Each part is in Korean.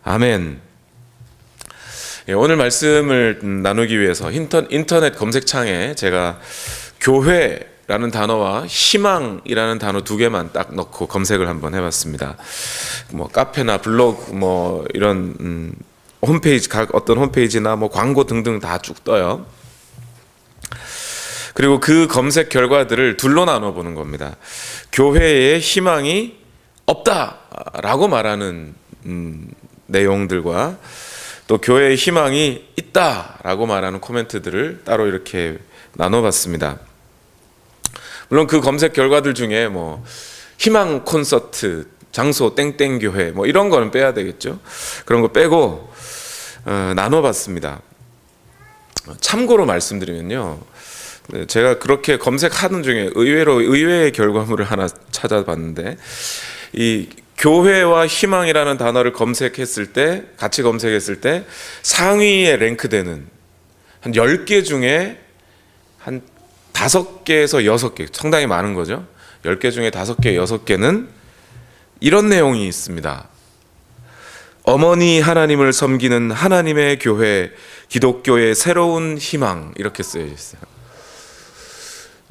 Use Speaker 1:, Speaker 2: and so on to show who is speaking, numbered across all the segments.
Speaker 1: 아멘. 오늘 말씀을 나누기 위해서 인터넷 검색창에 제가 교회라는 단어와 희망이라는 단어 두 개만 딱 넣고 검색을 한번 해봤습니다. 뭐 카페나 블로그 뭐 이런 홈페이지, 각 어떤 홈페이지나 뭐 광고 등등 다 쭉 떠요. 그리고 그 검색 결과들을 둘로 나눠 보는 겁니다. 교회에 희망이 없다라고 말하는 내용들과 또 교회에 희망이 있다라고 말하는 코멘트들을 따로 이렇게 나눠봤습니다. 물론 그 검색 결과들 중에 뭐 희망 콘서트, 장소 땡땡 교회 뭐 이런 거는 빼야 되겠죠. 그런 거 빼고 나눠봤습니다. 참고로 말씀드리면요, 제가 그렇게 검색하는 중에 의외로 의외의 결과물을 하나 찾아봤는데, 이 교회와 희망이라는 단어를 검색했을 때, 같이 검색했을 때 상위에 랭크되는 한 10개 중에 한 5개에서 6개, 상당히 많은 거죠. 10개 중에 5개, 6개는 이런 내용이 있습니다. 어머니 하나님을 섬기는 하나님의 교회, 기독교의 새로운 희망, 이렇게 쓰여 있어요.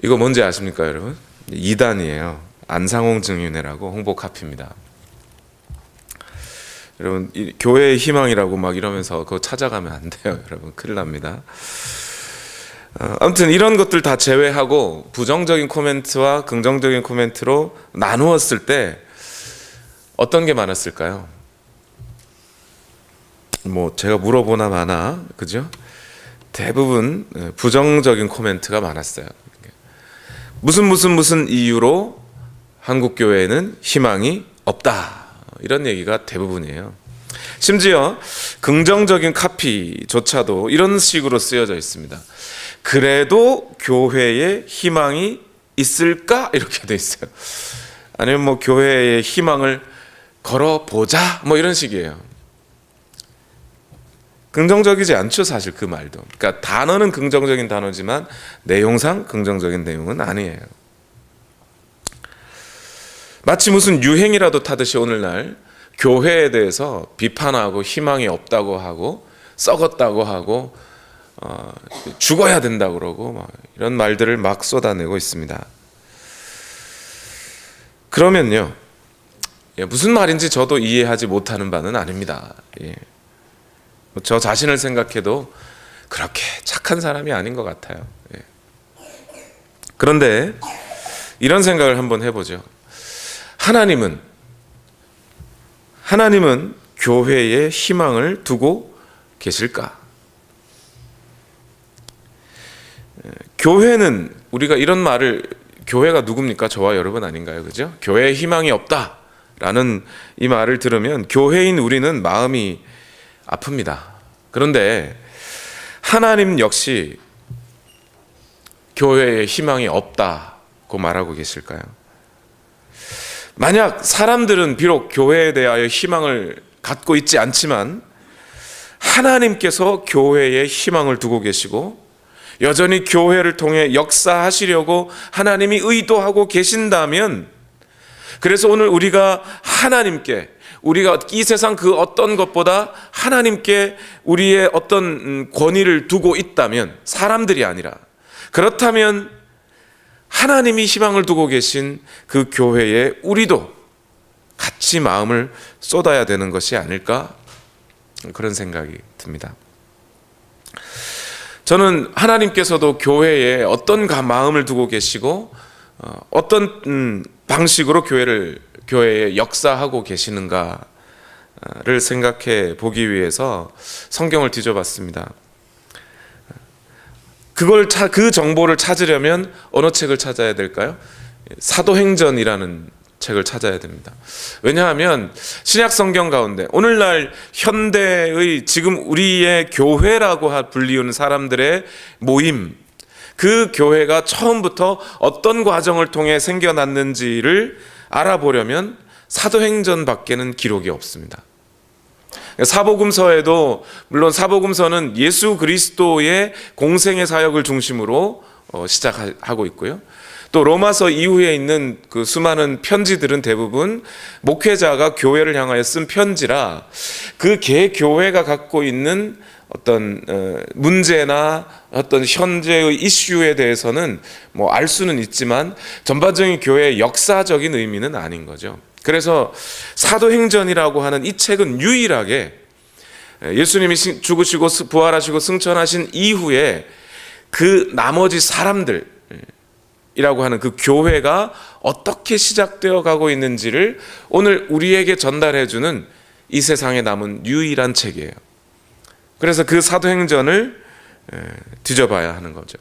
Speaker 1: 이거 뭔지 아십니까, 여러분? 2단이에요. 안상홍 증인회라고 홍보 카피입니다. 여러분, 이 교회의 희망이라고 막 이러면서 그거 찾아가면 안 돼요, 여러분. 큰일 납니다. 아무튼 이런 것들 다 제외하고 부정적인 코멘트와 긍정적인 코멘트로 나누었을 때 어떤 게 많았을까요? 뭐 제가 물어보나 마나, 그죠? 대부분 부정적인 코멘트가 많았어요. 무슨 이유로 한국 교회에는 희망이 없다, 이런 얘기가 대부분이에요. 심지어 긍정적인 카피조차도 이런 식으로 쓰여져 있습니다. 그래도 교회에 희망이 있을까? 이렇게 돼 있어요. 아니면 뭐 교회에 희망을 걸어보자, 뭐 이런 식이에요. 긍정적이지 않죠, 사실 그 말도. 그러니까 단어는 긍정적인 단어지만 내용상 긍정적인 내용은 아니에요. 마치 무슨 유행이라도 타듯이 오늘날 교회에 대해서 비판하고 희망이 없다고 하고 썩었다고 하고 죽어야 된다고 그러고 막 이런 말들을 막 쏟아내고 있습니다. 그러면요, 무슨 말인지 저도 이해하지 못하는 바는 아닙니다. 저 자신을 생각해도 그렇게 착한 사람이 아닌 것 같아요. 그런데 이런 생각을 한번 해보죠. 하나님은 교회에 희망을 두고 계실까? 교회는, 우리가 이런 말을, 교회가 누굽니까? 저와 여러분 아닌가요? 그죠? 교회에 희망이 없다라는 이 말을 들으면 교회인 우리는 마음이 아픕니다. 그런데 하나님 역시 교회에 희망이 없다고 말하고 계실까요? 만약 사람들은 비록 교회에 대하여 희망을 갖고 있지 않지만 하나님께서 교회에 희망을 두고 계시고 여전히 교회를 통해 역사하시려고 하나님이 의도하고 계신다면, 그래서 오늘 우리가 우리가 이 세상 그 어떤 것보다 하나님께 우리의 어떤 권위를 두고 있다면, 사람들이 아니라, 그렇다면 하나님이 희망을 두고 계신 그 교회에 우리도 같이 마음을 쏟아야 되는 것이 아닐까, 그런 생각이 듭니다. 저는 하나님께서도 교회에 어떤 마음을 두고 계시고 어떤 방식으로 교회에 역사하고 계시는가를 생각해 보기 위해서 성경을 뒤져봤습니다. 그 정보를 찾으려면 어느 책을 찾아야 될까요? 사도행전이라는 책을 찾아야 됩니다. 왜냐하면 신약 성경 가운데 오늘날 현대의 지금 우리의 교회라고 불리우는 사람들의 모임, 그 교회가 처음부터 어떤 과정을 통해 생겨났는지를 알아보려면 사도행전밖에는 기록이 없습니다. 사복음서에도, 물론 사복음서는 예수 그리스도의 공생의 사역을 중심으로 시작하고 있고요. 또 로마서 이후에 있는 그 수많은 편지들은 대부분 목회자가 교회를 향하여 쓴 편지라 그 교회가 갖고 있는 어떤 문제나 어떤 현재의 이슈에 대해서는 뭐 알 수는 있지만 전반적인 교회의 역사적인 의미는 아닌 거죠. 그래서 사도행전이라고 하는 이 책은 유일하게 예수님이 죽으시고 부활하시고 승천하신 이후에 그 나머지 사람들이라고 하는 그 교회가 어떻게 시작되어 가고 있는지를 오늘 우리에게 전달해주는 이 세상에 남은 유일한 책이에요. 그래서 그 사도행전을 뒤져봐야 하는 거죠.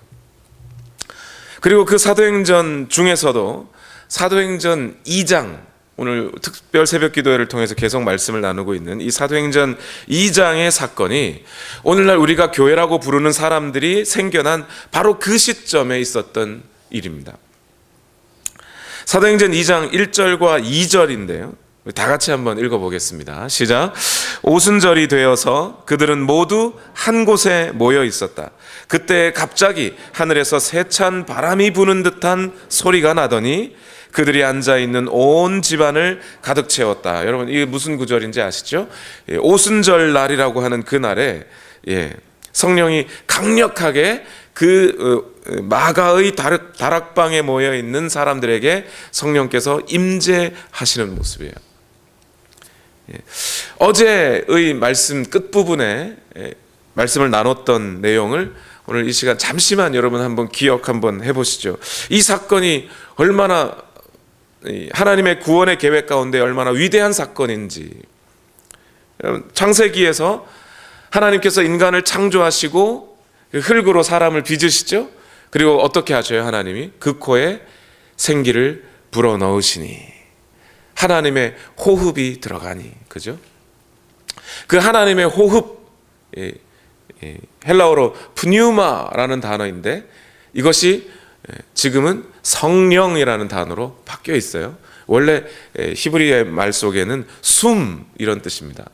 Speaker 1: 그리고 그 사도행전 중에서도 사도행전 2장, 오늘 특별 새벽 기도회를 통해서 계속 말씀을 나누고 있는 이 사도행전 2장의 사건이 오늘날 우리가 교회라고 부르는 사람들이 생겨난 바로 그 시점에 있었던 일입니다. 사도행전 2장 1절과 2절인데요. 다 같이 한번 읽어보겠습니다. 시작. 오순절이 되어서 그들은 모두 한 곳에 모여 있었다. 그때 갑자기 하늘에서 세찬 바람이 부는 듯한 소리가 나더니 그들이 앉아있는 온 집안을 가득 채웠다. 여러분 이게 무슨 구절인지 아시죠? 오순절 날이라고 하는 그날에 성령이 강력하게 그 마가의 다락방에 모여있는 사람들에게 성령께서 임재하시는 모습이에요. 어제의 말씀 끝부분에 말씀을 나눴던 내용을 오늘 이 시간 잠시만 여러분 한번 기억 한번 해보시죠. 이 사건이 얼마나 하나님의 구원의 계획 가운데 얼마나 위대한 사건인지. 창세기에서 하나님께서 인간을 창조하시고 흙으로 사람을 빚으시죠. 그리고 어떻게 하셔요? 하나님이 그 코에 생기를 불어넣으시니 하나님의 호흡이 들어가니, 그죠? 그 하나님의 호흡, 헬라어로 푸뉴마라는 단어인데 이것이 지금은 성령이라는 단어로 바뀌어 있어요. 원래 히브리의 말 속에는 숨 이런 뜻입니다.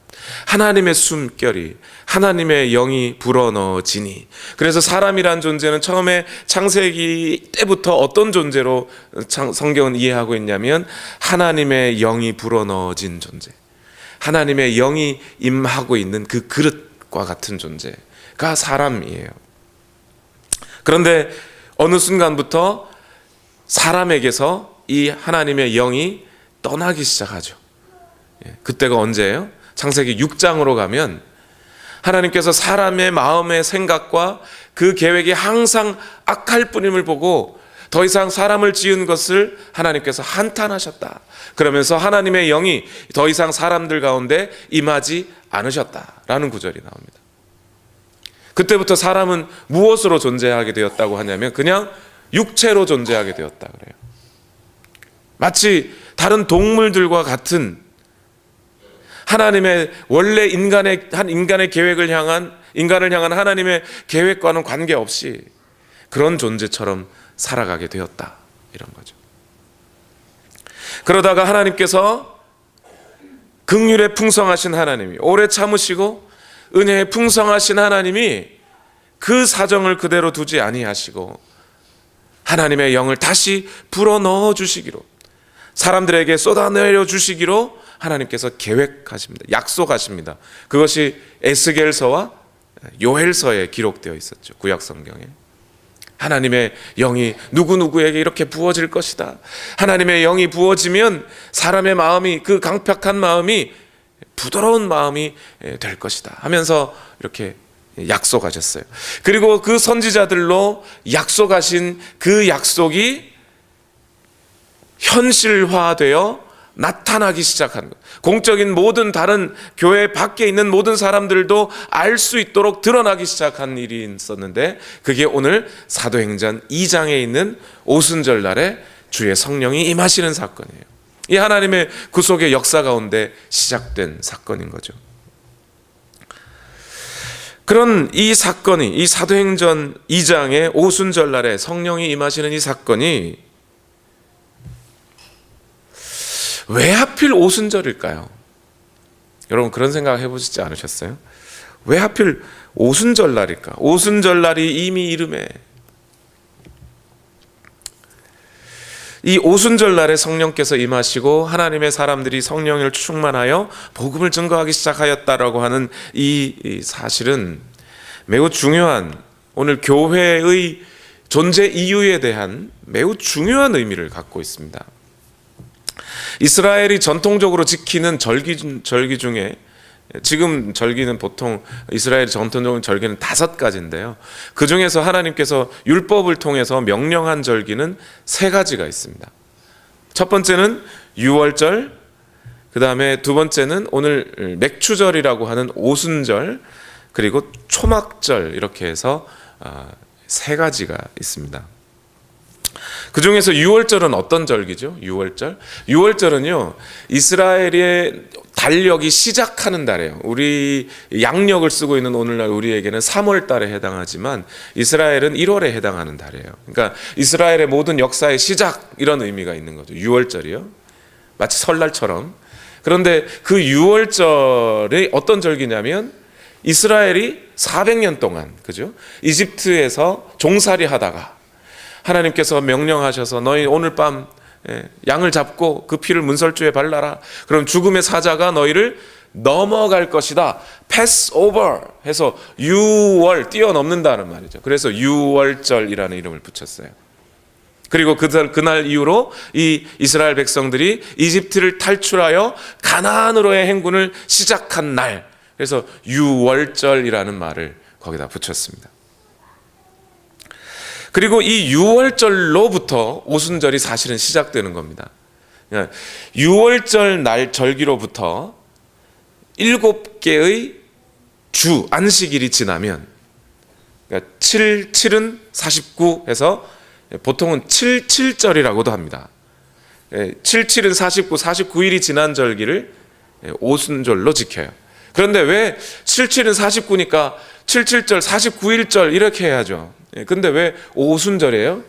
Speaker 1: 하나님의 숨결이, 하나님의 영이 불어넣어지니. 그래서 사람이란 존재는 처음에 창세기 때부터 어떤 존재로 성경은 이해하고 있냐면 하나님의 영이 불어넣어진 존재, 하나님의 영이 임하고 있는 그 그릇과 같은 존재가 사람이에요. 그런데 어느 순간부터 사람에게서 이 하나님의 영이 떠나기 시작하죠. 그때가 언제예요? 창세기 6장으로 가면 하나님께서 사람의 마음의 생각과 그 계획이 항상 악할 뿐임을 보고 더 이상 사람을 지은 것을 하나님께서 한탄하셨다. 그러면서 하나님의 영이 더 이상 사람들 가운데 임하지 않으셨다라는 구절이 나옵니다. 그때부터 사람은 무엇으로 존재하게 되었다고 하냐면 그냥 육체로 존재하게 되었다 그래요. 마치 다른 동물들과 같은 하나님의 원래 인간의 계획을 향한, 인간을 향한 하나님의 계획과는 관계없이 그런 존재처럼 살아가게 되었다, 이런 거죠. 그러다가 하나님께서 긍휼에 풍성하신 하나님이, 오래 참으시고 은혜에 풍성하신 하나님이 그 사정을 그대로 두지 아니하시고 하나님의 영을 다시 불어넣어 주시기로, 사람들에게 쏟아내려 주시기로 하나님께서 계획하십니다. 약속하십니다. 그것이 에스겔서와 요엘서에 기록되어 있었죠. 구약 성경에. 하나님의 영이 누구누구에게 이렇게 부어질 것이다. 하나님의 영이 부어지면 사람의 마음이, 그 강팍한 마음이 부드러운 마음이 될 것이다 하면서 이렇게 약속하셨어요. 그리고 그 선지자들로 약속하신 그 약속이 현실화되어 나타나기 시작한 것. 공적인 모든 다른 교회 밖에 있는 모든 사람들도 알 수 있도록 드러나기 시작한 일이 있었는데 그게 오늘 사도행전 2장에 있는 오순절 날에 주의 성령이 임하시는 사건이에요. 이 하나님의 구속의 역사 가운데 시작된 사건인 거죠. 그런 이 사건이, 이 사도행전 2장의 오순절 날에 성령이 임하시는 이 사건이 왜 하필 오순절일까요? 여러분 그런 생각 해보시지 않으셨어요? 왜 하필 오순절 날일까? 오순절 날이 이미 이름에, 이 오순절 날에 성령께서 임하시고 하나님의 사람들이 성령을 충만하여 복음을 증거하기 시작하였다라고 하는 이 사실은 매우 중요한, 오늘 교회의 존재 이유에 대한 매우 중요한 의미를 갖고 있습니다. 이스라엘이 전통적으로 지키는 절기 중에, 지금 절기는 보통 이스라엘이 전통적인 절기는 5가지인데요. 그 중에서 하나님께서 율법을 통해서 명령한 절기는 3가지가 있습니다. 첫 번째는 유월절, 그 다음에 두 번째는 오늘 맥추절이라고 하는 오순절, 그리고 초막절, 이렇게 해서 3가지가 있습니다. 그 중에서 유월절은 어떤 절기죠? 유월절은요, 이스라엘의 달력이 시작하는 달이에요. 우리 양력을 쓰고 있는 오늘날 우리에게는 3월 달에 해당하지만 이스라엘은 1월에 해당하는 달이에요. 그러니까 이스라엘의 모든 역사의 시작, 이런 의미가 있는 거죠. 유월절이요. 마치 설날처럼. 그런데 그 유월절이 어떤 절기냐면 이스라엘이 400년 동안, 그죠? 이집트에서 종살이 하다가 하나님께서 명령하셔서 너희 오늘 밤 양을 잡고 그 피를 문설주에 발라라. 그럼 죽음의 사자가 너희를 넘어갈 것이다. pass over 해서 유월, 뛰어넘는다는 말이죠. 그래서 유월절이라는 이름을 붙였어요. 그리고 그날 이후로 이 이스라엘 백성들이 이집트를 탈출하여 가나안으로의 행군을 시작한 날, 그래서 유월절이라는 말을 거기다 붙였습니다. 그리고 이 유월절로부터 오순절이 사실은 시작되는 겁니다. 유월절 날 절기로부터 7개의 주 안식일이 지나면, 그러니까 7은 49 해서 보통은 77절이라고도 합니다. 77은 49, 49일이 지난 절기를 오순절로 지켜요. 그런데 왜 77은 49니까 77절, 49일절 이렇게 해야죠. 근데 왜 오순절이에요?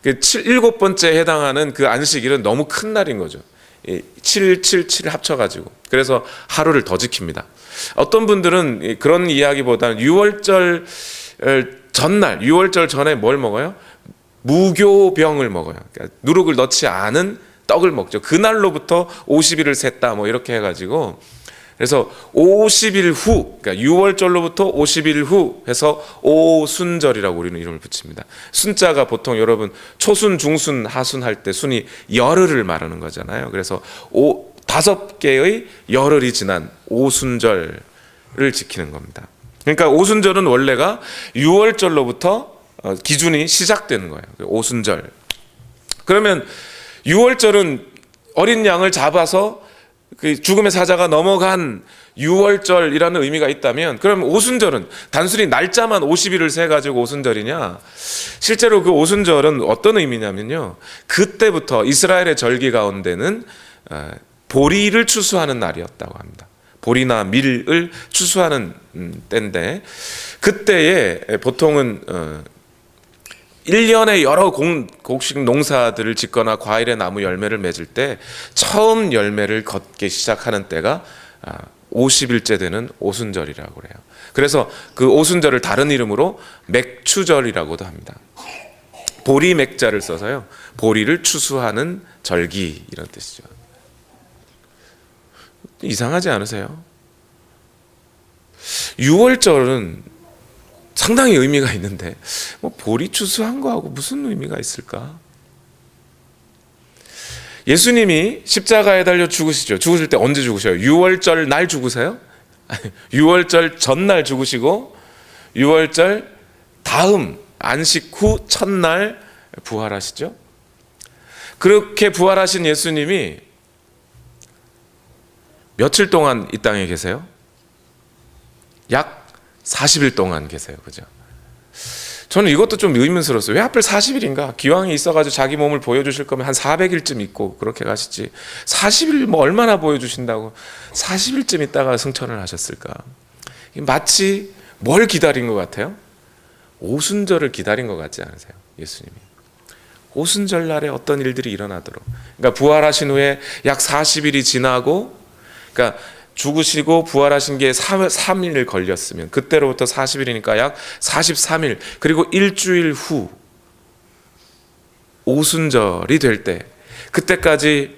Speaker 1: 7번째 해당하는 그 안식일은 너무 큰 날인 거죠. 7, 7, 7 합쳐가지고. 그래서 하루를 더 지킵니다. 어떤 분들은 그런 이야기보다는 유월절 전날, 유월절 전에 뭘 먹어요? 무교병을 먹어요. 그러니까 누룩을 넣지 않은 떡을 먹죠. 그날로부터 50일을 셌다, 뭐 이렇게 해가지고. 그래서 50일 후, 그러니까 유월절로부터 50일 후 해서 오순절이라고 우리는 이름을 붙입니다. 순자가 보통 여러분 초순, 중순, 하순 할 때 순이 열흘을 말하는 거잖아요. 그래서 5개의 열흘이 지난 오순절을 지키는 겁니다. 그러니까 오순절은 원래가 유월절로부터 기준이 시작되는 거예요. 오순절. 그러면 유월절은 어린 양을 잡아서 그 죽음의 사자가 넘어간 유월절이라는 의미가 있다면, 그럼 오순절은 단순히 날짜만 50일을 세가지고 오순절이냐? 실제로 그 오순절은 어떤 의미냐면요, 그때부터 이스라엘의 절기 가운데는 보리를 추수하는 날이었다고 합니다. 보리나 밀을 추수하는 때인데, 그때에 보통은 1년에 여러 곡식 농사들을 짓거나 과일의 나무 열매를 맺을 때 처음 열매를 걷기 시작하는 때가 50일째 되는 오순절이라고 그래요. 그래서 그 오순절을 다른 이름으로 맥추절이라고도 합니다. 보리 맥자를 써서요, 보리를 추수하는 절기, 이런 뜻이죠. 이상하지 않으세요? 유월절은 상당히 의미가 있는데 뭐 보리 추수한 거하고 무슨 의미가 있을까? 예수님이 십자가에 달려 죽으시죠. 죽으실 때 언제 죽으셔요? 유월절 날 죽으세요? 유월절 전날 죽으시고 유월절 다음 안식 후 첫날 부활하시죠. 그렇게 부활하신 예수님이 며칠 동안 이 땅에 계세요? 약 40일 동안 계세요. 그죠? 저는 이것도 좀 의문스러웠어요. 왜 하필 40일인가? 기왕이 있어가지고 자기 몸을 보여주실 거면 한 400일쯤 있고 그렇게 가시지. 40일 뭐 얼마나 보여주신다고 40일쯤 있다가 승천을 하셨을까? 마치 뭘 기다린 것 같아요? 오순절을 기다린 것 같지 않으세요? 예수님이. 오순절 날에 어떤 일들이 일어나도록. 그러니까 부활하신 후에 약 40일이 지나고, 그러니까 죽으시고 부활하신 게 3일 걸렸으면 그때로부터 40일이니까 약 43일, 그리고 일주일 후 오순절이 될 때, 그때까지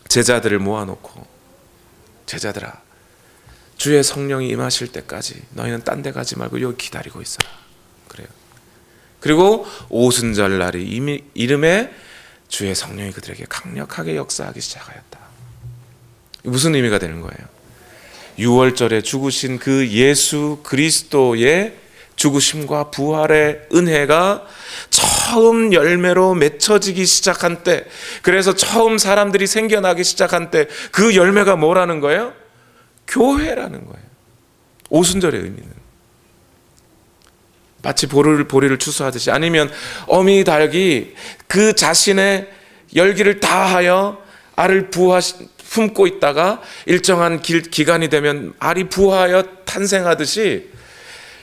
Speaker 1: 제자들을 모아놓고, 제자들아, 주의 성령이 임하실 때까지 너희는 딴 데 가지 말고 여기 기다리고 있어라. 그래요. 그리고 오순절 날이 이름에 주의 성령이 그들에게 강력하게 역사하기 시작하였다. 무슨 의미가 되는 거예요? 6월절에 죽으신 그 예수 그리스도의 죽으심과 부활의 은혜가 처음 열매로 맺혀지기 시작한 때, 그래서 처음 사람들이 생겨나기 시작한 때, 그 열매가 뭐라는 거예요? 교회라는 거예요. 오순절의 의미는 마치 보리를 추수하듯이, 아니면 어미 닭이 그 자신의 열기를 다하여 알을 품고 있다가 일정한 기간이 되면 알이 부화하여 탄생하듯이,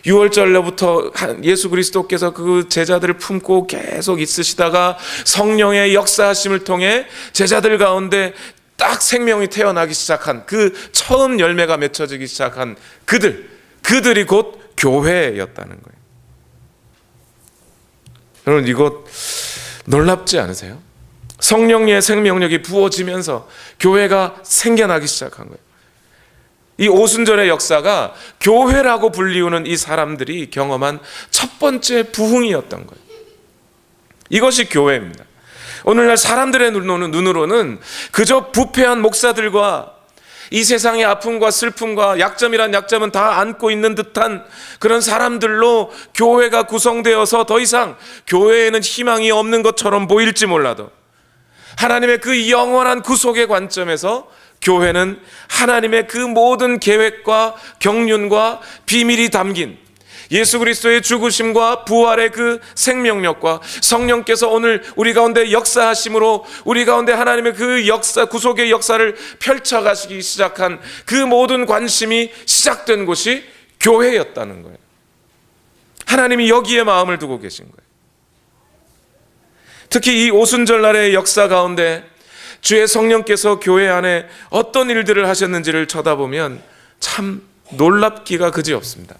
Speaker 1: 6월절로부터 예수 그리스도께서 그 제자들을 품고 계속 있으시다가 성령의 역사하심을 통해 제자들 가운데 딱 생명이 태어나기 시작한, 그 처음 열매가 맺혀지기 시작한 그들이 곧 교회였다는 거예요. 여러분, 이것 놀랍지 않으세요? 성령의 생명력이 부어지면서 교회가 생겨나기 시작한 거예요. 이 오순절의 역사가 교회라고 불리우는 이 사람들이 경험한 첫 번째 부흥이었던 거예요. 이것이 교회입니다. 오늘날 사람들의 눈으로는 그저 부패한 목사들과 이 세상의 아픔과 슬픔과 약점이란 약점은 다 안고 있는 듯한 그런 사람들로 교회가 구성되어서 더 이상 교회에는 희망이 없는 것처럼 보일지 몰라도, 하나님의 그 영원한 구속의 관점에서 교회는 하나님의 그 모든 계획과 경륜과 비밀이 담긴 예수 그리스도의 죽으심과 부활의 그 생명력과 성령께서 오늘 우리 가운데 역사하심으로 우리 가운데 하나님의 그 역사, 구속의 역사를 펼쳐가시기 시작한 그 모든 관심이 시작된 곳이 교회였다는 거예요. 하나님이 여기에 마음을 두고 계신 거예요. 특히 이 오순절날의 역사 가운데 주의 성령께서 교회 안에 어떤 일들을 하셨는지를 쳐다보면 참 놀랍기가 그지없습니다.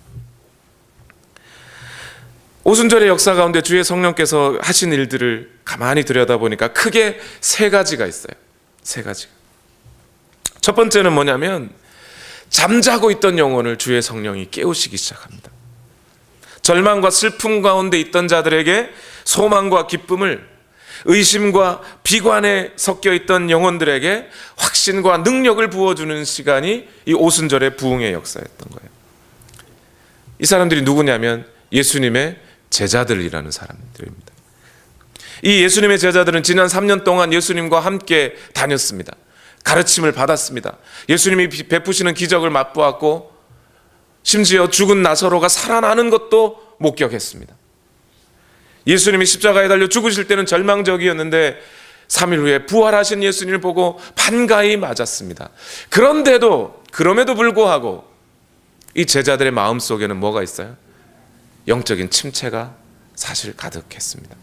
Speaker 1: 오순절의 역사 가운데 주의 성령께서 하신 일들을 가만히 들여다보니까 크게 세 가지가 있어요. 세 가지. 첫 번째는 뭐냐면, 잠자고 있던 영혼을 주의 성령이 깨우시기 시작합니다. 절망과 슬픔 가운데 있던 자들에게 소망과 기쁨을, 의심과 비관에 섞여 있던 영혼들에게 확신과 능력을 부어주는 시간이 이 오순절의 부흥의 역사였던 거예요. 이 사람들이 누구냐면 예수님의 제자들이라는 사람들입니다. 이 예수님의 제자들은 지난 3년 동안 예수님과 함께 다녔습니다. 가르침을 받았습니다. 예수님이 베푸시는 기적을 맛보았고, 심지어 죽은 나사로가 살아나는 것도 목격했습니다. 예수님이 십자가에 달려 죽으실 때는 절망적이었는데 3일 후에 부활하신 예수님을 보고 반가이 맞았습니다. 그럼에도 불구하고 이 제자들의 마음속에는 뭐가 있어요? 영적인 침체가 사실 가득했습니다.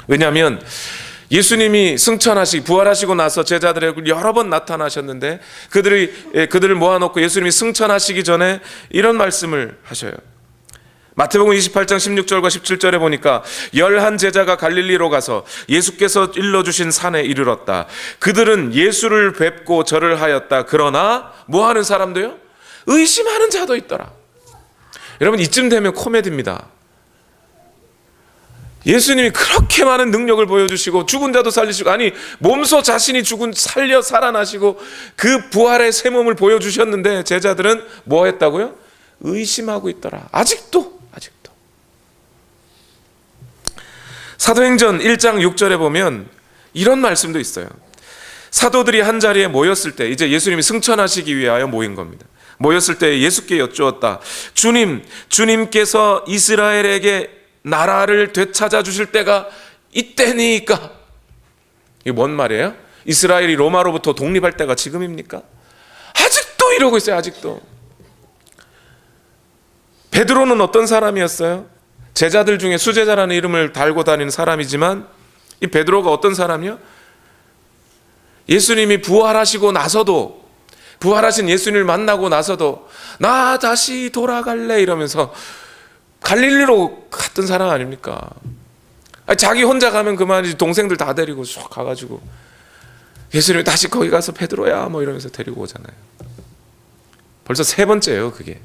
Speaker 1: 왜냐하면 예수님이 부활하시고 나서 제자들에게 여러 번 나타나셨는데, 그들을 모아놓고 예수님이 승천하시기 전에 이런 말씀을 하셔요. 마태복음 28장 16절과 17절에 보니까 11 제자가 갈릴리로 가서 예수께서 일러주신 산에 이르렀다. 그들은 예수를 뵙고 절을 하였다. 그러나 뭐 하는 사람도요? 의심하는 자도 있더라. 여러분, 이쯤 되면 코미디입니다. 예수님이 그렇게 많은 능력을 보여주시고 죽은 자도 살리시고, 아니 몸소 자신이 살아나시고 그 부활의 새 몸을 보여주셨는데 제자들은 뭐 했다고요? 의심하고 있더라. 아직도. 사도행전 1장 6절에 보면 이런 말씀도 있어요. 사도들이 한자리에 모였을 때, 이제 예수님이 승천하시기 위하여 모인 겁니다. 모였을 때 예수께 여쭈었다. 주님께서 이스라엘에게 나라를 되찾아 주실 때가 이때니까. 이게 뭔 말이에요? 이스라엘이 로마로부터 독립할 때가 지금입니까? 아직도 이러고 있어요. 아직도. 베드로는 어떤 사람이었어요? 제자들 중에 수제자라는 이름을 달고 다니는 사람이지만, 이 베드로가 어떤 사람이요? 예수님이 부활하시고 나서도, 부활하신 예수님을 만나고 나서도 나 다시 돌아갈래 이러면서 갈릴리로 갔던 사람 아닙니까? 자기 혼자 가면 그만이지 동생들 다 데리고 쑥 가가지고 예수님이 다시 거기 가서 베드로야 뭐 이러면서 데리고 오잖아요. 벌써 세 번째예요 그게.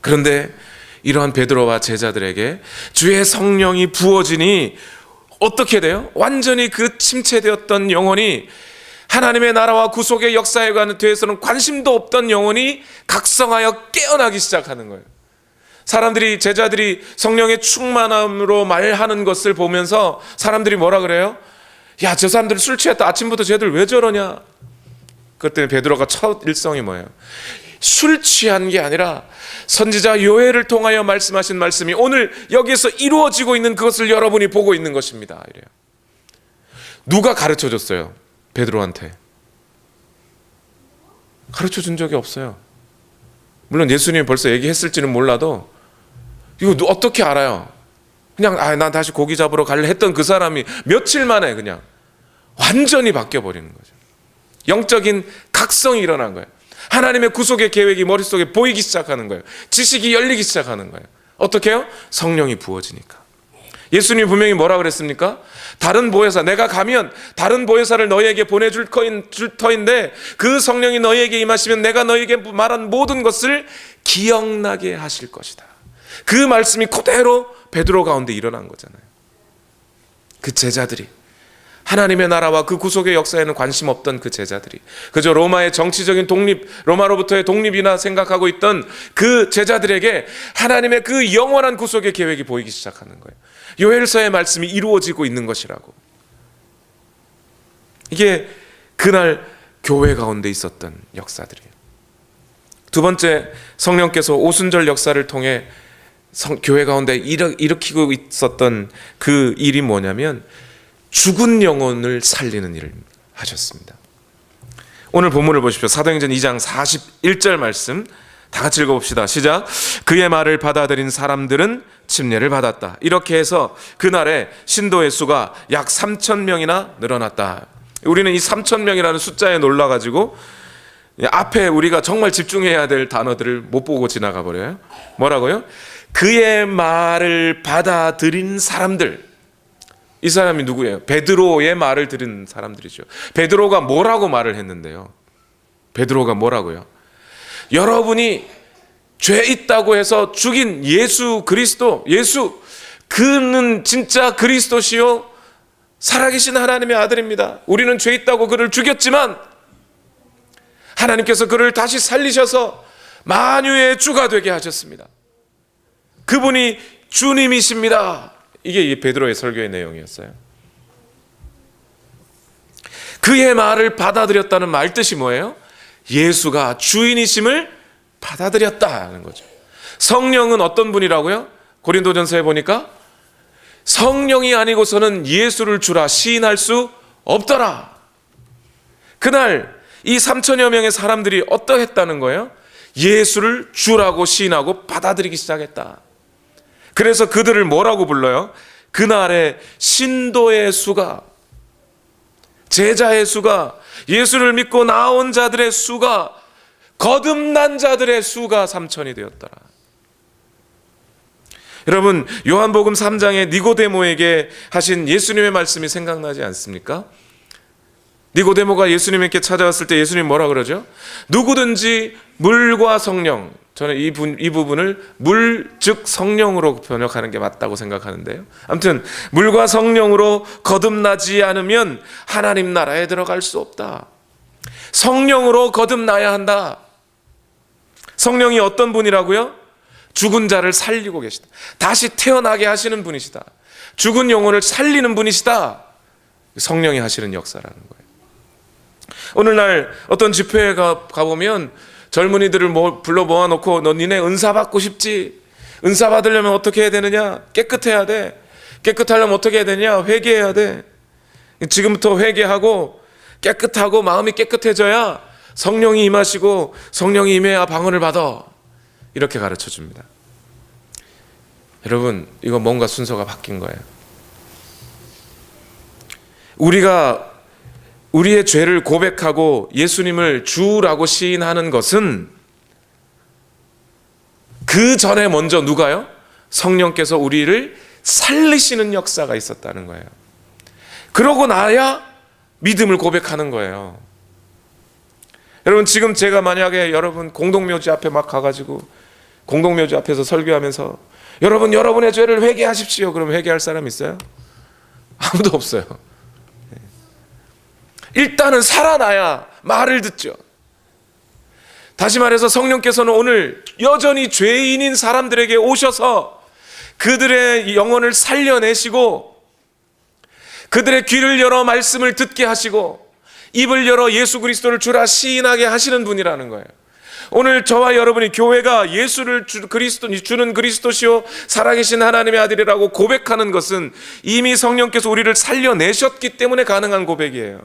Speaker 1: 그런데 이러한 베드로와 제자들에게 주의 성령이 부어지니 어떻게 돼요? 완전히 그 침체되었던 영혼이, 하나님의 나라와 구속의 역사에 대해서는 관심도 없던 영혼이 각성하여 깨어나기 시작하는 거예요. 사람들이, 제자들이 성령의 충만함으로 말하는 것을 보면서 사람들이 뭐라 그래요? 야, 저 사람들 술 취했다. 아침부터 쟤들 왜 저러냐? 그때 베드로가 첫 일성이 뭐예요? 술 취한 게 아니라 선지자 요엘을 통하여 말씀하신 말씀이 오늘 여기에서 이루어지고 있는 그것을 여러분이 보고 있는 것입니다. 이래요. 누가 가르쳐 줬어요? 베드로한테. 가르쳐 준 적이 없어요. 물론 예수님이 벌써 얘기했을지는 몰라도 이거 어떻게 알아요? 그냥 난 다시 고기 잡으러 갈래 했던 그 사람이 며칠 만에 그냥 완전히 바뀌어버리는 거죠. 영적인 각성이 일어난 거예요. 하나님의 구속의 계획이 머릿속에 보이기 시작하는 거예요. 지식이 열리기 시작하는 거예요. 어떻게 해요? 성령이 부어지니까. 예수님이 분명히 뭐라 그랬습니까? 다른 보혜사, 내가 가면 다른 보혜사를 너희에게 보내줄 터인데 그 성령이 너희에게 임하시면 내가 너희에게 말한 모든 것을 기억나게 하실 것이다. 그 말씀이 그대로 베드로 가운데 일어난 거잖아요. 그 제자들이, 하나님의 나라와 그 구속의 역사에는 관심 없던 그 제자들이, 그저 로마의 정치적인 독립, 로마로부터의 독립이나 생각하고 있던 그 제자들에게 하나님의 그 영원한 구속의 계획이 보이기 시작하는 거예요. 요엘서의 말씀이 이루어지고 있는 것이라고. 이게 그날 교회 가운데 있었던 역사들이에요. 두 번째, 성령께서 오순절 역사를 통해 교회 가운데 일으키고 있었던 그 일이 뭐냐면 죽은 영혼을 살리는 일을 하셨습니다. 오늘 본문을 보십시오. 사도행전 2장 41절 말씀 다 같이 읽어봅시다. 시작. 그의 말을 받아들인 사람들은 침례를 받았다. 이렇게 해서 그날에 신도의 수가 약 3,000명이나 늘어났다. 우리는 이 3,000명이라는 숫자에 놀라가지고 앞에 우리가 정말 집중해야 될 단어들을 못 보고 지나가 버려요. 뭐라고요? 그의 말을 받아들인 사람들. 이 사람이 누구예요? 베드로의 말을 들은 사람들이죠. 베드로가 뭐라고 말을 했는데요? 베드로가 뭐라고요? 여러분이 죄 있다고 해서 죽인 예수 그리스도, 예수, 그는 진짜 그리스도시요 살아계신 하나님의 아들입니다. 우리는 죄 있다고 그를 죽였지만 하나님께서 그를 다시 살리셔서 만유의 주가 되게 하셨습니다. 그분이 주님이십니다. 이게 이 베드로의 설교의 내용이었어요. 그의 말을 받아들였다는 말 뜻이 뭐예요? 예수가 주인이심을 받아들였다는 거죠. 성령은 어떤 분이라고요? 고린도전서에 보니까 성령이 아니고서는 예수를 주라 시인할 수 없더라. 그날 이 3,000여 명의 사람들이 어떠했다는 거예요? 예수를 주라고 시인하고 받아들이기 시작했다. 그래서 그들을 뭐라고 불러요? 그날의 신도의 수가, 제자의 수가, 예수를 믿고 나온 자들의 수가, 거듭난 자들의 수가 3,000이 되었더라. 여러분, 요한복음 3장에 니고데모에게 하신 예수님의 말씀이 생각나지 않습니까? 니고데모가 예수님께 찾아왔을 때 예수님 뭐라 그러죠? 누구든지 물과 성령, 저는 이 부분을 물, 즉 성령으로 번역하는 게 맞다고 생각하는데요. 아무튼 물과 성령으로 거듭나지 않으면 하나님 나라에 들어갈 수 없다. 성령으로 거듭나야 한다. 성령이 어떤 분이라고요? 죽은 자를 살리고 계시다. 다시 태어나게 하시는 분이시다. 죽은 영혼을 살리는 분이시다. 성령이 하시는 역사라는 거예요. 오늘날 어떤 집회에 가보면 젊은이들을 불러 모아놓고 너 니네 은사 받고 싶지? 은사 받으려면 어떻게 해야 되느냐? 깨끗해야 돼. 깨끗하려면 어떻게 해야 되냐? 회개해야 돼. 지금부터 회개하고 깨끗하고 마음이 깨끗해져야 성령이 임하시고 성령이 임해야 방언을 받아. 이렇게 가르쳐 줍니다. 여러분, 이거 뭔가 순서가 바뀐 거예요. 우리가 우리의 죄를 고백하고 예수님을 주라고 시인하는 것은 그 전에 먼저 누가요? 성령께서 우리를 살리시는 역사가 있었다는 거예요. 그러고 나야 믿음을 고백하는 거예요. 여러분, 지금 제가 만약에 여러분 공동묘지 앞에 막 가가지고 공동묘지 앞에서 설교하면서 여러분, 여러분의 죄를 회개하십시오, 그럼 회개할 사람 있어요? 아무도 없어요. 일단은 살아나야 말을 듣죠. 다시 말해서 성령께서는 오늘 여전히 죄인인 사람들에게 오셔서 그들의 영혼을 살려내시고 그들의 귀를 열어 말씀을 듣게 하시고 입을 열어 예수 그리스도를 주라 시인하게 하시는 분이라는 거예요. 오늘 저와 여러분이 교회가 예수를 주는 그리스도시요 살아계신 하나님의 아들이라고 고백하는 것은 이미 성령께서 우리를 살려내셨기 때문에 가능한 고백이에요.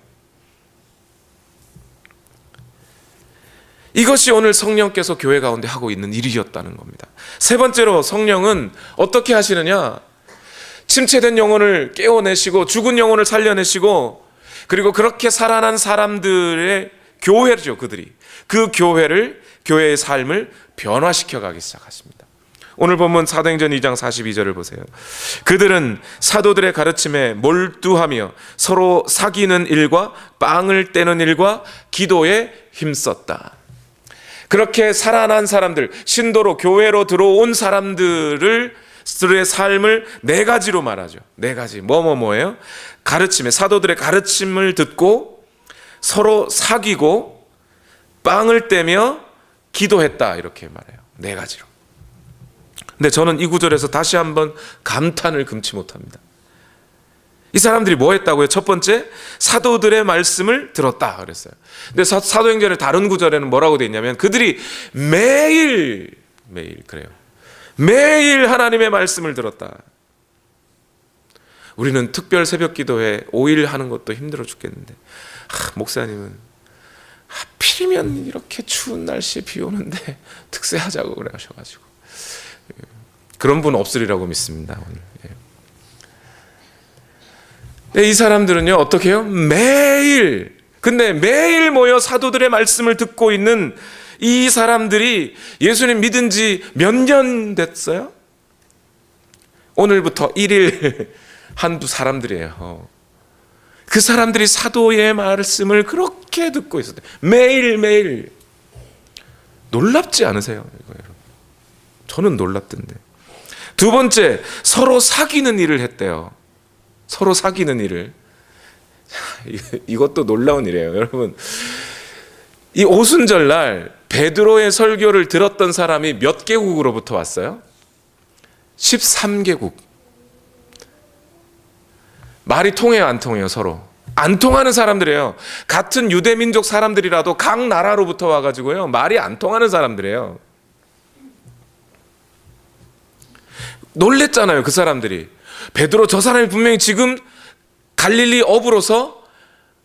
Speaker 1: 이것이 오늘 성령께서 교회 가운데 하고 있는 일이었다는 겁니다. 세 번째로, 성령은 어떻게 하시느냐? 침체된 영혼을 깨워내시고 죽은 영혼을 살려내시고, 그리고 그렇게 살아난 사람들의 교회죠. 그들이 그 교회의 삶을 변화시켜 가기 시작하십니다. 오늘 본문 사도행전 2장 42절을 보세요. 그들은 사도들의 가르침에 몰두하며 서로 사귀는 일과 빵을 떼는 일과 기도에 힘썼다. 그렇게 살아난 사람들, 신도로 교회로 들어온 사람들의 삶을 네 가지로 말하죠. 네 가지. 뭐예요? 가르침에, 사도들의 가르침을 듣고 서로 사귀고 빵을 떼며 기도했다, 이렇게 말해요. 네 가지로. 근데 저는 이 구절에서 다시 한번 감탄을 금치 못합니다. 이 사람들이 뭐 했다고요? 첫 번째, 사도들의 말씀을 들었다 그랬어요. 근데 사도행전의 다른 구절에는 뭐라고 되어 있냐면 그들이 매일 그래요. 매일 하나님의 말씀을 들었다. 우리는 특별 새벽 기도회 5일 하는 것도 힘들어 죽겠는데, 목사님은 하필이면 이렇게 추운 날씨에 비 오는데 특세하자고 그러셔가지고, 그런 분 없으리라고 믿습니다. 오늘. 이 사람들은요, 어떻게 해요? 근데 매일 모여 사도들의 말씀을 듣고 있는 이 사람들이 예수님 믿은 지 몇 년 됐어요? 오늘부터 1일 한두 사람들이에요. 그 사람들이 사도의 말씀을 그렇게 듣고 있었대요. 매일매일. 놀랍지 않으세요? 저는 놀랍던데. 두 번째, 서로 사귀는 일을 했대요. 서로 사귀는 일을. 이것도 놀라운 일이에요. 여러분, 이 오순절날 베드로의 설교를 들었던 사람이 몇 개국으로부터 왔어요? 13개국. 말이 통해요, 안 통해요? 서로 안 통하는 사람들이에요. 같은 유대민족 사람들이라도 각 나라로부터 와가지고요, 말이 안 통하는 사람들이에요. 놀랬잖아요, 그 사람들이. 베드로, 저 사람이 분명히 지금 갈릴리 어부로서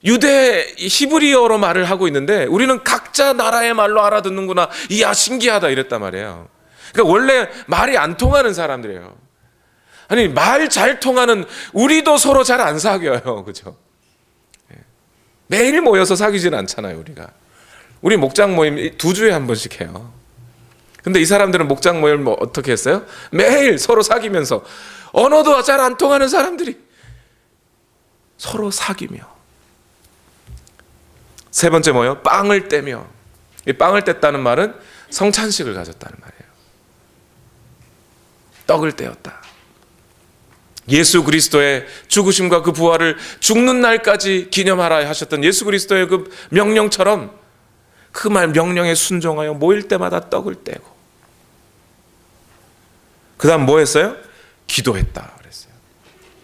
Speaker 1: 유대 히브리어로 말을 하고 있는데 우리는 각자 나라의 말로 알아듣는구나, 이야 신기하다, 이랬단 말이에요. 그러니까 원래 말이 안 통하는 사람들이에요. 아니, 말 잘 통하는 우리도 서로 잘 안 사귀어요, 그렇죠? 매일 모여서 사귀지는 않잖아요. 우리 목장 모임 2주에 한 번씩 해요. 근데 이 사람들은 목장 모임을 어떻게 했어요? 매일 서로 사귀면서, 언어도 잘 안 통하는 사람들이 서로 사귀며. 세 번째 뭐예요? 빵을 떼며. 이 빵을 뗐다는 말은 성찬식을 가졌다는 말이에요. 떡을 떼었다. 예수 그리스도의 죽으심과 그 부활을 죽는 날까지 기념하라 하셨던 예수 그리스도의 그 명령처럼 그 말 명령에 순종하여 모일 때마다 떡을 떼고, 그 다음 뭐 했어요? 기도했다 그랬어요.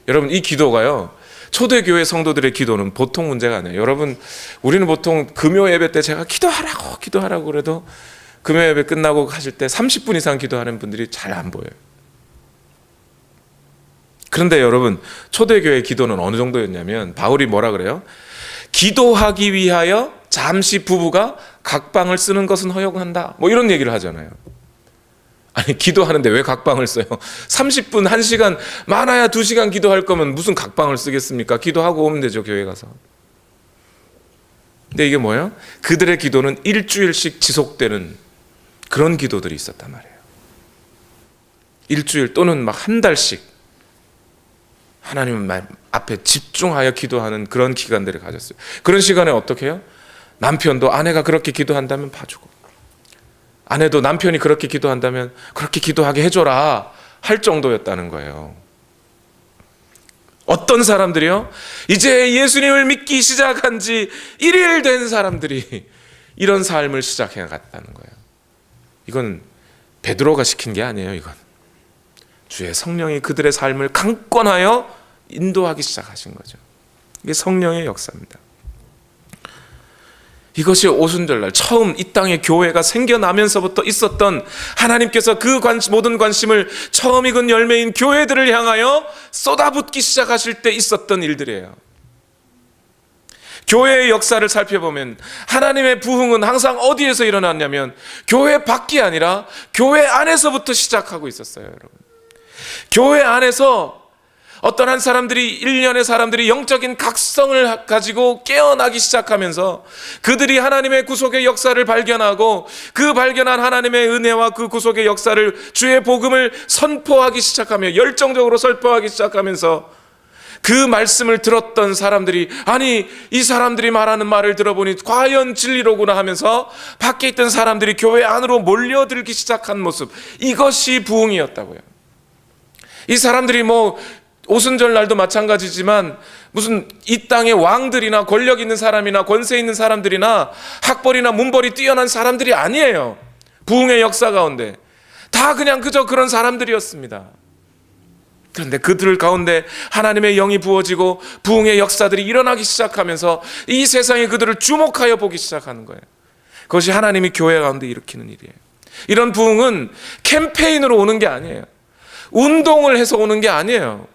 Speaker 1: 여러분, 이 기도가요, 초대교회 성도들의 기도는 보통 문제가 아니에요. 여러분, 우리는 보통 금요 예배 때 제가 기도하라고 그래도 금요 예배 끝나고 가실 때 30분 이상 기도하는 분들이 잘 안 보여요. 그런데 여러분, 초대교회 기도는 어느 정도였냐면 바울이 뭐라 그래요? 기도하기 위하여 잠시 부부가 각방을 쓰는 것은 허용한다, 뭐 이런 얘기를 하잖아요. 아니, 기도하는데 왜 각방을 써요? 30분, 1시간, 많아야 2시간 기도할 거면 무슨 각방을 쓰겠습니까? 기도하고 오면 되죠, 교회 가서. 근데 이게 뭐예요? 그들의 기도는 일주일씩 지속되는 그런 기도들이 있었단 말이에요. 일주일 또는 막 한 달씩 하나님 앞에 집중하여 기도하는 그런 기간들을 가졌어요. 그런 시간에 어떻게 해요? 남편도 아내가 그렇게 기도한다면 봐주고, 아내도 남편이 그렇게 기도한다면 그렇게 기도하게 해줘라 할 정도였다는 거예요. 어떤 사람들이요? 이제 예수님을 믿기 시작한 지 1일 된 사람들이 이런 삶을 시작해 갔다는 거예요. 이건 베드로가 시킨 게 아니에요. 이건 주의 성령이 그들의 삶을 강권하여 인도하기 시작하신 거죠. 이게 성령의 역사입니다. 이것이 오순절날 처음 이 땅에 교회가 생겨나면서부터 있었던, 하나님께서 그 모든 관심을 처음 익은 열매인 교회들을 향하여 쏟아붓기 시작하실 때 있었던 일들이에요. 교회의 역사를 살펴보면 하나님의 부흥은 항상 어디에서 일어났냐면 교회 밖이 아니라 교회 안에서부터 시작하고 있었어요. 여러분, 교회 안에서 어떤 한 사람들이, 일련의 사람들이 영적인 각성을 가지고 깨어나기 시작하면서 그들이 하나님의 구속의 역사를 발견하고, 그 발견한 하나님의 은혜와 그 구속의 역사를, 주의 복음을 선포하기 시작하며 열정적으로 선포하기 시작하면서 그 말씀을 들었던 사람들이, 아니 이 사람들이 말하는 말을 들어보니 과연 진리로구나 하면서 밖에 있던 사람들이 교회 안으로 몰려들기 시작한 모습, 이것이 부흥이었다고요. 이 사람들이 오순절 날도 마찬가지지만 무슨 이 땅의 왕들이나 권력 있는 사람이나 권세 있는 사람들이나 학벌이나 문벌이 뛰어난 사람들이 아니에요. 부흥의 역사 가운데 다 그냥 그저 그런 사람들이었습니다. 그런데 그들 가운데 하나님의 영이 부어지고 부흥의 역사들이 일어나기 시작하면서 이 세상이 그들을 주목하여 보기 시작하는 거예요. 그것이 하나님이 교회 가운데 일으키는 일이에요. 이런 부흥은 캠페인으로 오는 게 아니에요. 운동을 해서 오는 게 아니에요.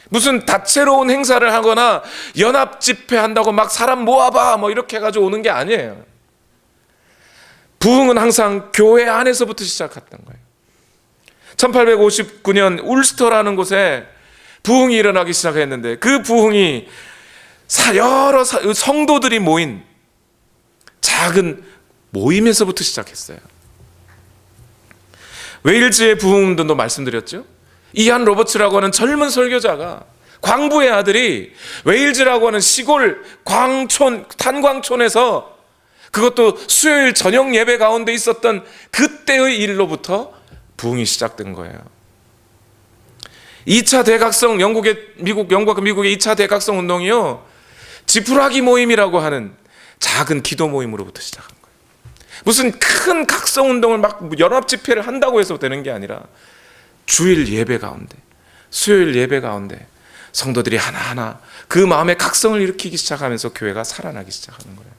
Speaker 1: 무슨 다채로운 행사를 하거나 연합 집회 한다고 막 사람 모아봐 이렇게 해가지고 오는 게 아니에요. 부흥은 항상 교회 안에서부터 시작했던 거예요. 1859년 울스터라는 곳에 부흥이 일어나기 시작했는데, 그 부흥이 여러 성도들이 모인 작은 모임에서부터 시작했어요. 웨일즈의 부흥운동도 말씀드렸죠. 이안 로버츠라고 하는 젊은 설교자가, 광부의 아들이 웨일즈라고 하는 시골 탄광촌에서, 그것도 수요일 저녁 예배 가운데 있었던 그때의 일로부터 부흥이 시작된 거예요. 2차 대각성, 영국과 미국의 2차 대각성 운동이요, 지푸라기 모임이라고 하는 작은 기도 모임으로부터 시작한 거예요. 무슨 큰 각성 운동을 막 연합 집회를 한다고 해서 되는 게 아니라 주일 예배 가운데, 수요일 예배 가운데 성도들이 하나하나 그 마음의 각성을 일으키기 시작하면서 교회가 살아나기 시작하는 거예요.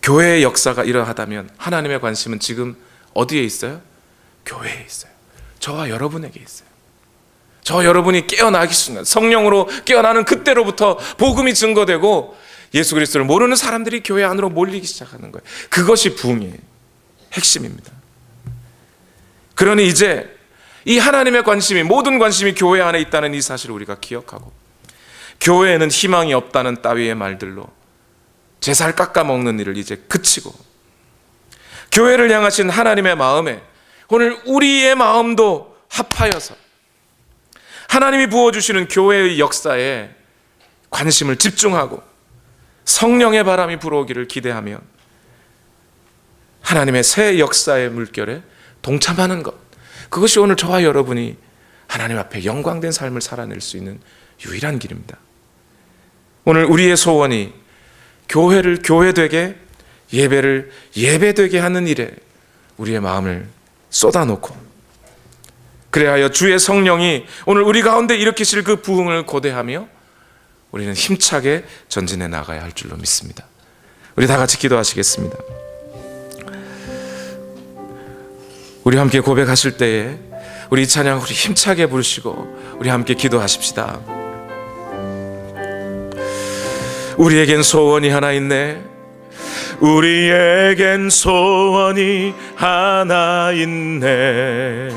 Speaker 1: 교회의 역사가 이러하다면 하나님의 관심은 지금 어디에 있어요? 교회에 있어요. 저와 여러분에게 있어요. 저 여러분이 깨어나기 순간, 성령으로 깨어나는 그때로부터 복음이 증거되고 예수 그리스도를 모르는 사람들이 교회 안으로 몰리기 시작하는 거예요. 그것이 부흥의 핵심입니다. 그러니 이제 이 하나님의 관심이, 모든 관심이 교회 안에 있다는 이 사실을 우리가 기억하고, 교회에는 희망이 없다는 따위의 말들로 제살 깎아먹는 일을 이제 그치고, 교회를 향하신 하나님의 마음에 오늘 우리의 마음도 합하여서 하나님이 부어주시는 교회의 역사에 관심을 집중하고 성령의 바람이 불어오기를 기대하며 하나님의 새 역사의 물결에 동참하는 것, 그것이 오늘 저와 여러분이 하나님 앞에 영광된 삶을 살아낼 수 있는 유일한 길입니다. 오늘 우리의 소원이 교회를 교회되게, 예배를 예배되게 하는 일에 우리의 마음을 쏟아놓고, 그래야 주의 성령이 오늘 우리 가운데 일으키실 그 부흥을 고대하며 우리는 힘차게 전진해 나가야 할 줄로 믿습니다. 우리 다 같이 기도하시겠습니다. 우리 함께 고백하실 때에 우리 이 찬양 우리 힘차게 부르시고 우리 함께 기도하십시다. 우리에겐 소원이 하나 있네. 우리에겐 소원이 하나 있네.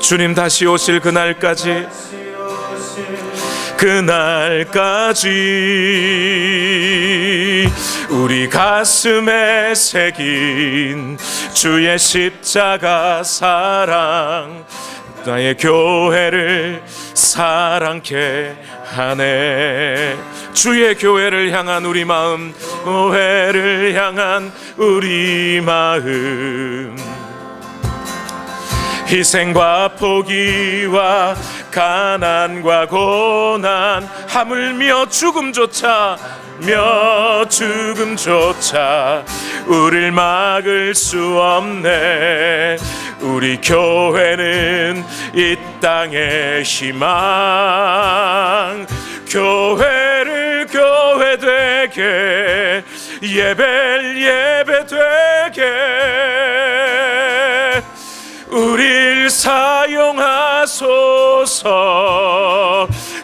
Speaker 1: 주님 다시 오실 그날까지 그날까지 우리 가슴에 새긴 주의 십자가 사랑 나의 교회를 사랑케 하네. 주의 교회를 향한 우리 마음, 교회를 향한 우리 마음, 희생과 포기와 가난과 고난 하물며 죽음조차 우릴 막을 수 없네. 우리 교회는 이 땅의 희망, 교회를 교회 되게, 예배를 예배 되게 우릴 사용하소서.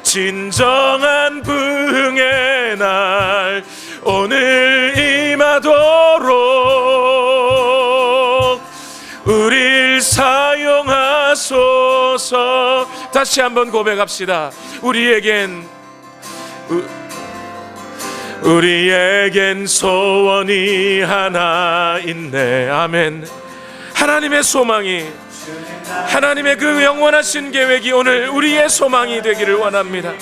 Speaker 1: 진정한 부흥의 날 오늘 임하도록 우릴 사용하소서. 다시 한번 고백합시다. 우리에겐 소원이 하나 있네. 아멘. 하나님의 소망이, 하나님의 그 영원하신 계획이 오늘 우리의 소망이 되기를 원합니다.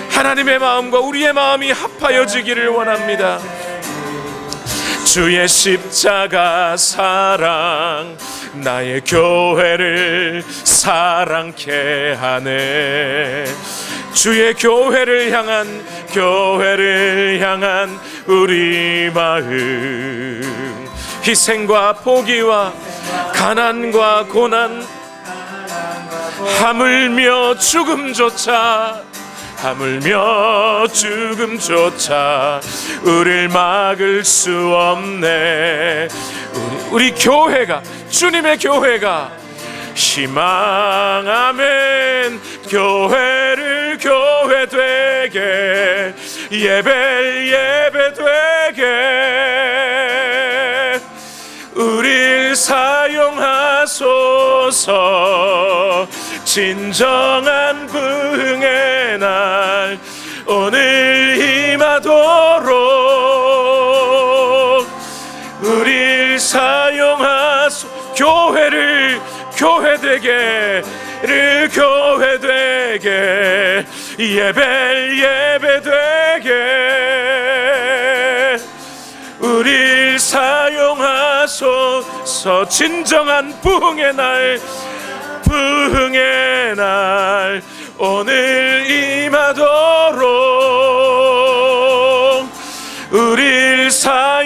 Speaker 1: 하나님의 마음과 우리의 마음이 합하여지기를 원합니다. 주의 십자가 사랑 나의 교회를 사랑케 하네. 주의 교회를 향한 우리 마음, 희생과 포기와 가난과 고난 하물며 죽음조차 우릴 막을 수 없네. 우리 교회가, 주님의 교회가 희망, 아멘. 교회를 교회 되게, 예배를 예배 되게 우릴 사용하소서. 진정한 부흥의 날 오늘 임하도록 우릴 사용하소서. 교회를 교회 되게, 예배를 예배 되게 우릴 사용하소서. 진정한 부흥의 날 오늘 임하도록 우릴 사용하소서.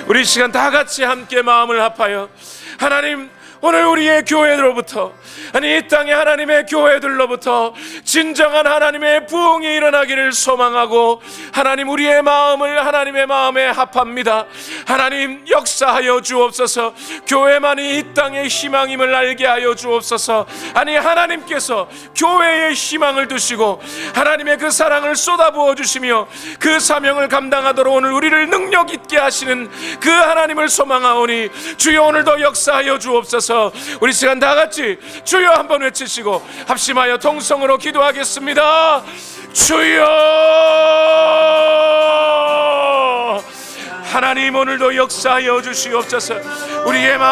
Speaker 1: 우리 시간 다 같이 함께 마음을 합하여 하나님, 오늘 우리의 교회로부터, 아니 이 땅의 하나님의 교회들로부터 진정한 하나님의 부흥이 일어나기를 소망하고, 하나님 우리의 마음을 하나님의 마음에 합합니다. 하나님 역사하여 주옵소서. 교회만이 이 땅의 희망임을 알게 하여 주옵소서. 아니 하나님께서 교회의 희망을 두시고 하나님의 그 사랑을 쏟아부어 주시며 그 사명을 감당하도록 오늘 우리를 능력 있게 하시는 그 하나님을 소망하오니 주여 오늘도 역사하여 주옵소서. 우리 시간 다 같이 주여 한번 외치시고 합심하여 통성으로 기도하겠습니다. 주여, 하나님 오늘도 역사하여 주시옵소서. 우리의 마음